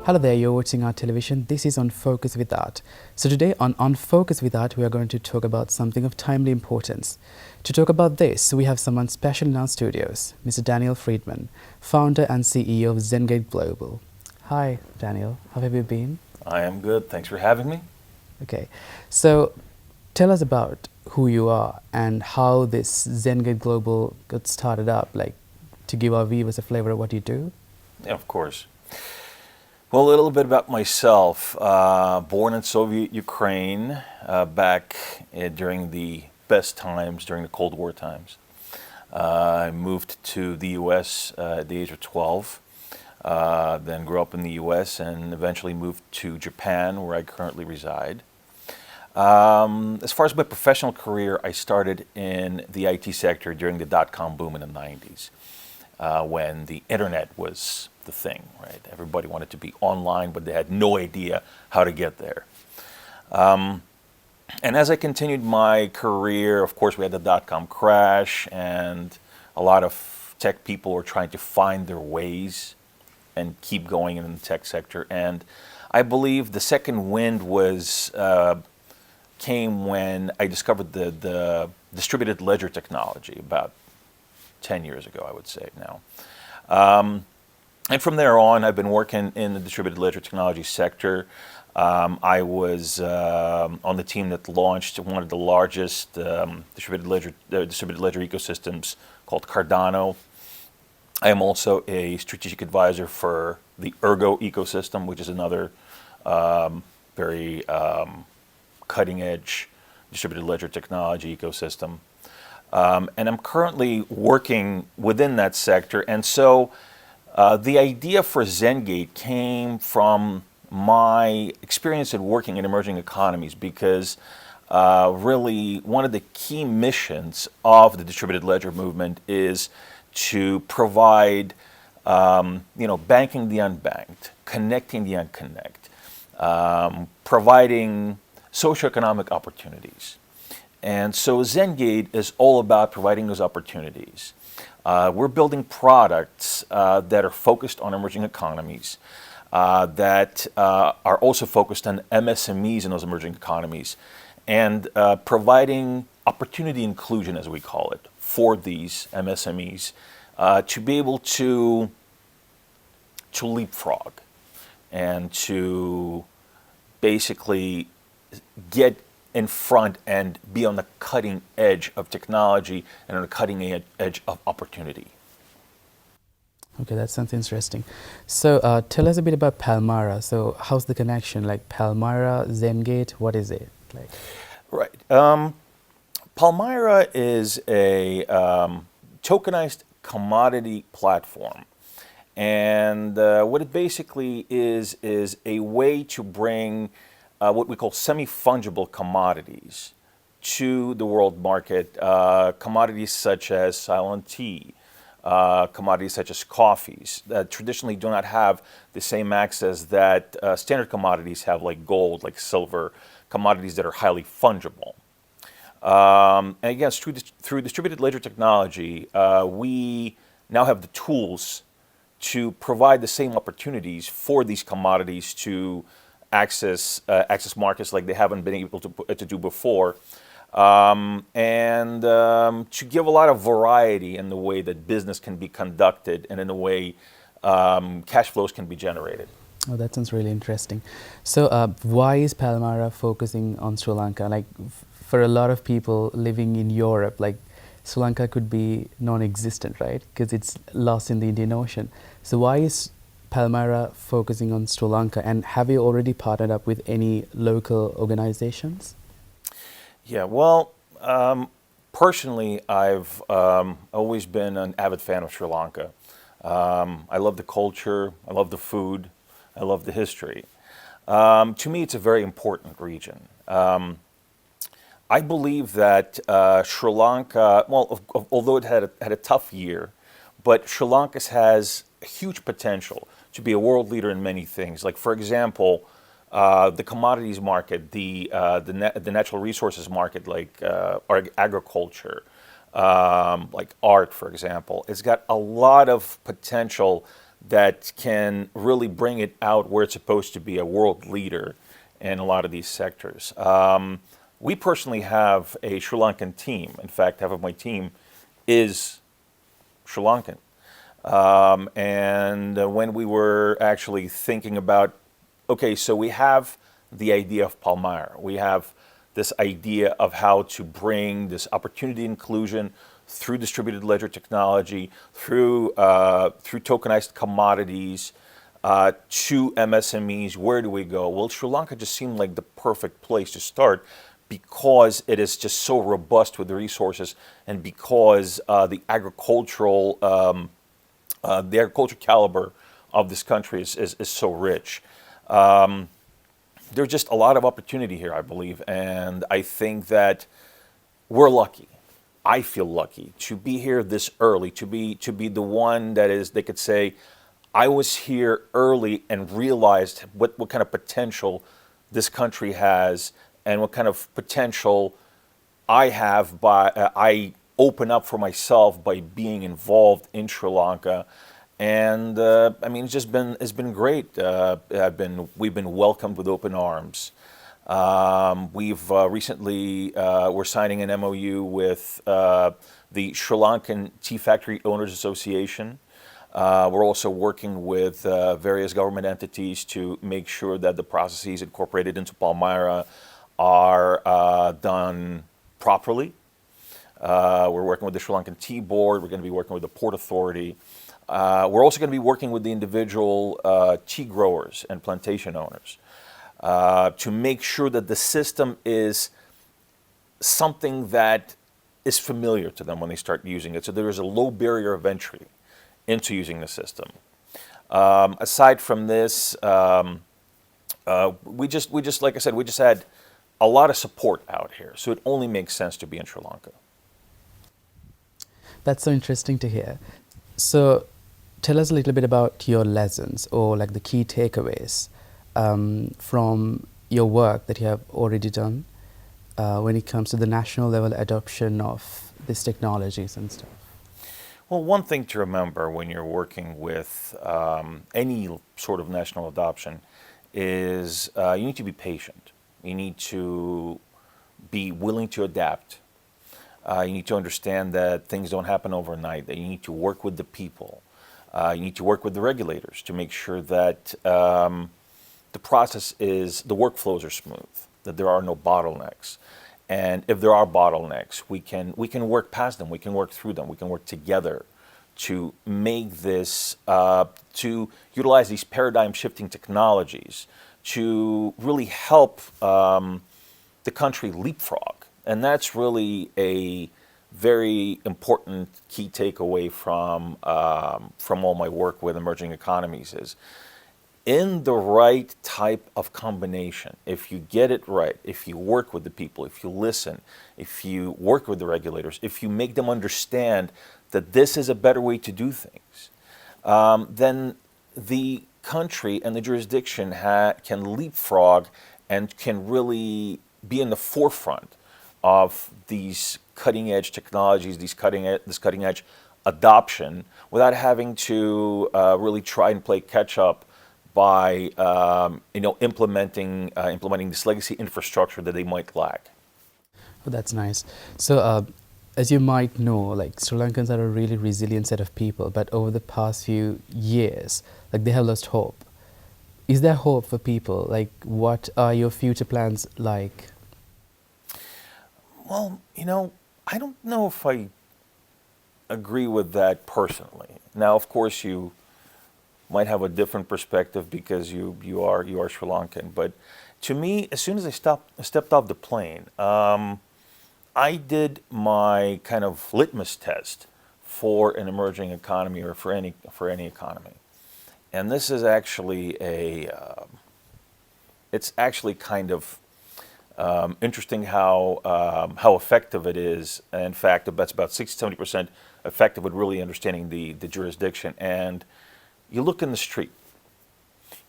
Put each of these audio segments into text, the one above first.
Hello there, you're watching Art Television. This is On Focus with Art. So today on Focus with Art, we are going to talk about something of timely importance. To talk about this, we have someone special in our studios, Mr. Daniel Friedman, founder and CEO of Zengate Global. Hi, Daniel. How have you been? I am good. Thanks for having me. Okay. So tell us about who you are and how this Zengate Global got started up, like to give our viewers a flavor of what you do. Yeah, of course. Well, a little bit about myself. Born in Soviet Ukraine back during the best times, during the Cold War times. I moved to the U.S. At the age of 12. Then grew up in the U.S. and eventually moved to Japan, where I currently reside. As far as my professional career, I started in the IT sector during the dot-com boom in the 90s, when the internet was the thing, right? Everybody wanted to be online, but they had no idea how to get there. And as I continued my career, of course, we had the dot-com crash, and a lot of tech people were trying to find their ways and keep going in the tech sector. And I believe the second wind came when I discovered the distributed ledger technology about 10 years ago, I would say now. And from there on, I've been working in the distributed ledger technology sector. I was on the team that launched one of the largest distributed ledger ecosystems called Cardano. I am also a strategic advisor for the Ergo ecosystem, which is another very cutting-edge distributed ledger technology ecosystem. And I'm currently working within that sector. And so the idea for Zengate came from my experience in working in emerging economies, because really one of the key missions of the distributed ledger movement is to provide banking the unbanked, connecting the unconnect, providing socioeconomic opportunities. And so Zengate is all about providing those opportunities. We're building products that are focused on emerging economies, that are also focused on MSMEs in those emerging economies, and providing opportunity inclusion, as we call it, for these MSMEs to be able to leapfrog and to basically get in front and be on the cutting edge of technology and on the cutting edge of opportunity. Okay, that sounds interesting. So tell us a bit about Palmyra. So how's the connection? Like Palmyra, Zengate, what is it? Like? Right. Palmyra is a tokenized commodity platform. And what it basically is a way to bring what we call semi-fungible commodities to the world market, commodities such as silent tea, commodities such as coffees that traditionally do not have the same access that standard commodities have, like gold, like silver, commodities that are highly fungible. And again, through distributed ledger technology, we now have the tools to provide the same opportunities for these commodities to access markets like they haven't been able to do before, and to give a lot of variety in the way that business can be conducted and in the way cash flows can be generated. Oh, that sounds really interesting. So why is Palmyra focusing on Sri Lanka? Like for a lot of people living in Europe, like Sri Lanka could be non-existent, right? Because it's lost in the Indian Ocean. So why is Palmyra focusing on Sri Lanka, and have you already partnered up with any local organizations? Yeah, well, personally, I've always been an avid fan of Sri Lanka. I love the culture, I love the food, I love the history. To me, it's a very important region. I believe that Sri Lanka, well, although it had a tough year, but Sri Lanka has huge potential to be a world leader in many things. Like, for example, the commodities market, the natural resources market, like agriculture, like art, for example. It's got a lot of potential that can really bring it out where it's supposed to be, a world leader in a lot of these sectors. We personally have a Sri Lankan team. In fact, half of my team is Sri Lankan. And when we were actually thinking about, okay, so we have the idea of Palmyra, we have this idea of how to bring this opportunity inclusion through distributed ledger technology, through tokenized commodities, to MSMEs. Where do we go? Well, Sri Lanka just seemed like the perfect place to start because it is just so robust with the resources, and because the agricultural caliber of this country is so rich. There's just a lot of opportunity here, I believe, and I think that we're lucky. I feel lucky to be here this early, to be the one that is, they could say, I was here early and realized what kind of potential this country has, and what kind of potential I have I open up for myself by being involved in Sri Lanka. And I mean, it's been great. We've been welcomed with open arms. We've recently we're signing an MOU with the Sri Lankan Tea Factory Owners Association. We're also working with various government entities to make sure that the processes incorporated into Palmyra are done properly. We're working with the Sri Lankan Tea Board. We're going to be working with the Port Authority. We're also going to be working with the individual tea growers and plantation owners to make sure that the system is something that is familiar to them when they start using it. So there is a low barrier of entry into using the system. Aside from this, we just like I said, we just had a lot of support out here. So it only makes sense to be in Sri Lanka. That's so interesting to hear. So tell us a little bit about your lessons, or like the key takeaways from your work that you have already done when it comes to the national level adoption of these technologies and stuff. Well, one thing to remember when you're working with any sort of national adoption is you need to be patient. You need to be willing to adapt. You need to understand that things don't happen overnight, that you need to work with the people. You need to work with the regulators to make sure that the workflows are smooth, that there are no bottlenecks. And if there are bottlenecks, we can work past them, we can work through them, we can work together to make this, to utilize these paradigm shifting technologies to really help the country leapfrog. And that's really a very important key takeaway from all my work with emerging economies is, in the right type of combination, if you get it right, if you work with the people, if you listen, if you work with the regulators, if you make them understand that this is a better way to do things, then the country and the jurisdiction can leapfrog and can really be in the forefront of these cutting edge technologies, this cutting edge adoption, without having to really try and play catch up by implementing this legacy infrastructure that they might lack. Oh, that's nice. So as you might know, like Sri Lankans are a really resilient set of people, but over the past few years, like they have lost hope. Is there hope for people? Like, what are your future plans like? Well, I don't know if I agree with that personally. Now, of course, you might have a different perspective because you are Sri Lankan. But to me, as soon as I stepped off the plane, I did my kind of litmus test for an emerging economy, or for any economy. And this is actually it's actually kind of interesting how effective it is. In fact, that's about 60-70% effective with really understanding the jurisdiction. And you look in the street,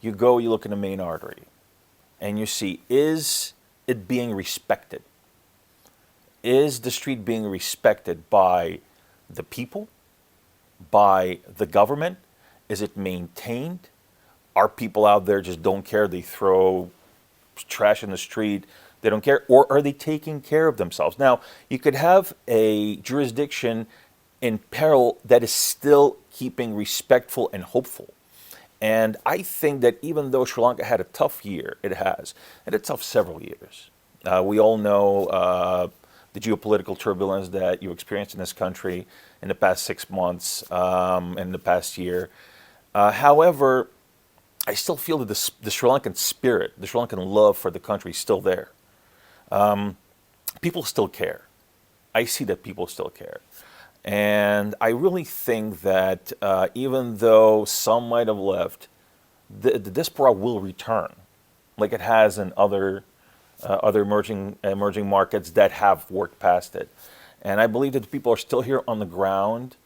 you look in the main artery, and you see, is it being respected? Is the street being respected by the people, by the government, Is it maintained? Are people out there just don't care? They throw trash in the street. They don't care. Or are they taking care of themselves? Now, you could have a jurisdiction in peril that is still keeping respectful and hopeful. And I think that even though Sri Lanka had a tough year, it has had a tough several years. We all know the geopolitical turbulence that you experienced in this country in the past 6 months, in the past year. However, I still feel that the Sri Lankan spirit, the Sri Lankan love for the country is still there. People still care. I see that people still care. And I really think that even though some might have left, the diaspora will return, like it has in other emerging markets that have worked past it. And I believe that the people are still here on the ground,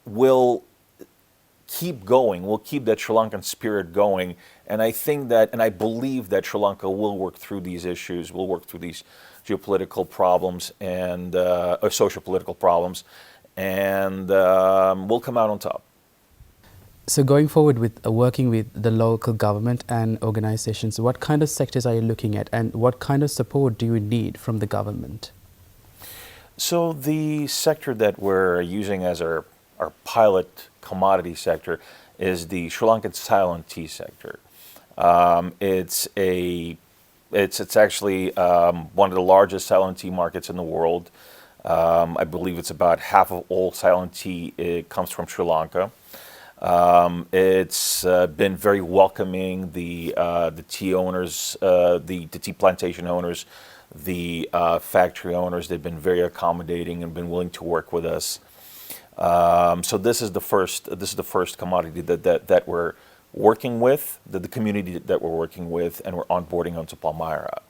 will keep going, will keep that Sri Lankan spirit going. And I think that, and I believe that Sri Lanka will work through these issues, will work through these geopolitical problems and or social political problems, and we'll come out on top. So going forward with working with the local government and organizations, what kind of sectors are you looking at and what kind of support do you need from the government? So the sector that we're using as our pilot commodity sector is the Sri Lankan silent tea sector. It's actually one of the largest silent tea markets in the world. I believe it's about half of all silent tea comes from Sri Lanka. It's been very welcoming. The tea owners, the tea plantation owners, the factory owners, they've been very accommodating and been willing to work with us. So this is the first commodity that we're working with, the community that we're working with, and we're onboarding onto Palmyra.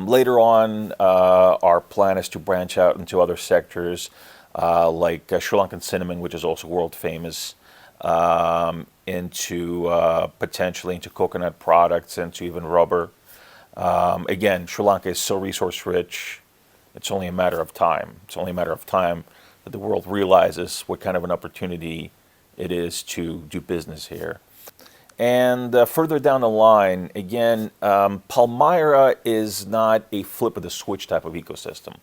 Later on, our plan is to branch out into other sectors like Sri Lankan cinnamon, which is also world famous, into potentially into coconut products, into even rubber. Again, Sri Lanka is so resource rich, it's only a matter of time. It's only a matter of time that the world realizes what kind of an opportunity it is to do business here. And further down the line, again, Palmyra is not a flip of the switch type of ecosystem.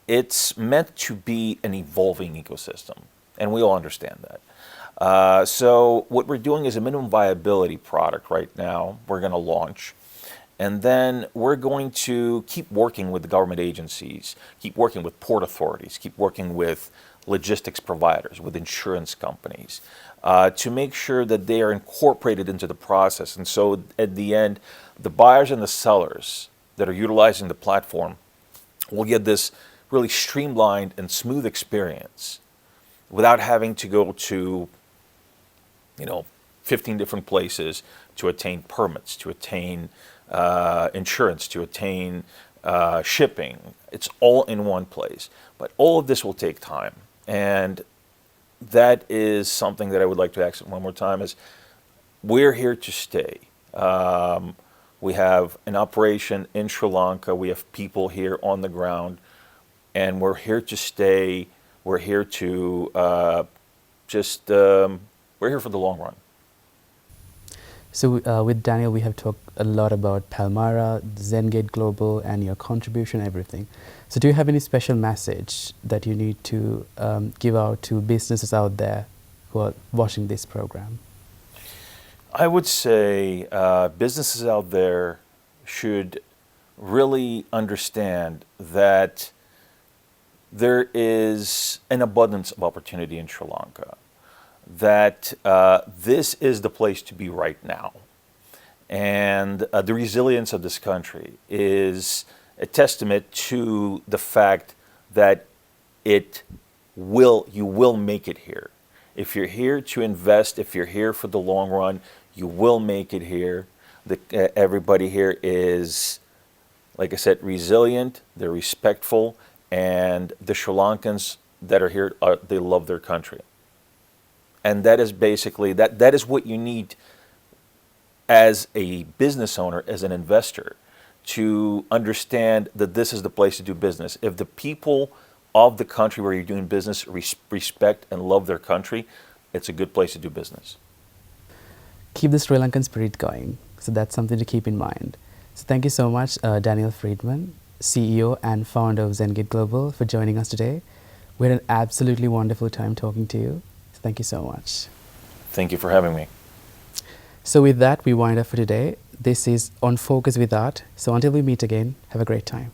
It's meant to be an evolving ecosystem, and we all understand that. So what we're doing is a minimum viability product right now. We're going to launch. And then we're going to keep working with the government agencies, keep working with port authorities, keep working with logistics providers, with insurance companies, to make sure that they are incorporated into the process. And so at the end, the buyers and the sellers that are utilizing the platform will get this really streamlined and smooth experience without having to go to 15 different places to attain permits, to attain insurance, to attain shipping. It's all in one place. But all of this will take time. And that is something that I would like to accent one more time is we're here to stay. We have an operation in Sri Lanka. We have people here on the ground. And we're here to stay. We're here to we're here for the long run. So with Daniel, we have talked a lot about Palmyra, Zengate Global, and your contribution, everything. So do you have any special message that you need to give out to businesses out there who are watching this program? I would say businesses out there should really understand that there is an abundance of opportunity in Sri Lanka, that this is the place to be right now. And the resilience of this country is a testament to the fact that you will make it here. If you're here to invest, if you're here for the long run, you will make it here. Everybody here is, like I said, resilient, they're respectful, and the Sri Lankans that are here, they love their country. And that is basically, that is what you need as a business owner, as an investor, to understand that this is the place to do business. If the people of the country where you're doing business respect and love their country, it's a good place to do business. Keep the Sri Lankan spirit going. So that's something to keep in mind. So thank you so much, Daniel Friedman, CEO and founder of ZenGate Global, for joining us today. We had an absolutely wonderful time talking to you. So thank you so much. Thank you for having me. So with that, we wind up for today. This is On Focus with Art. So until we meet again, have a great time.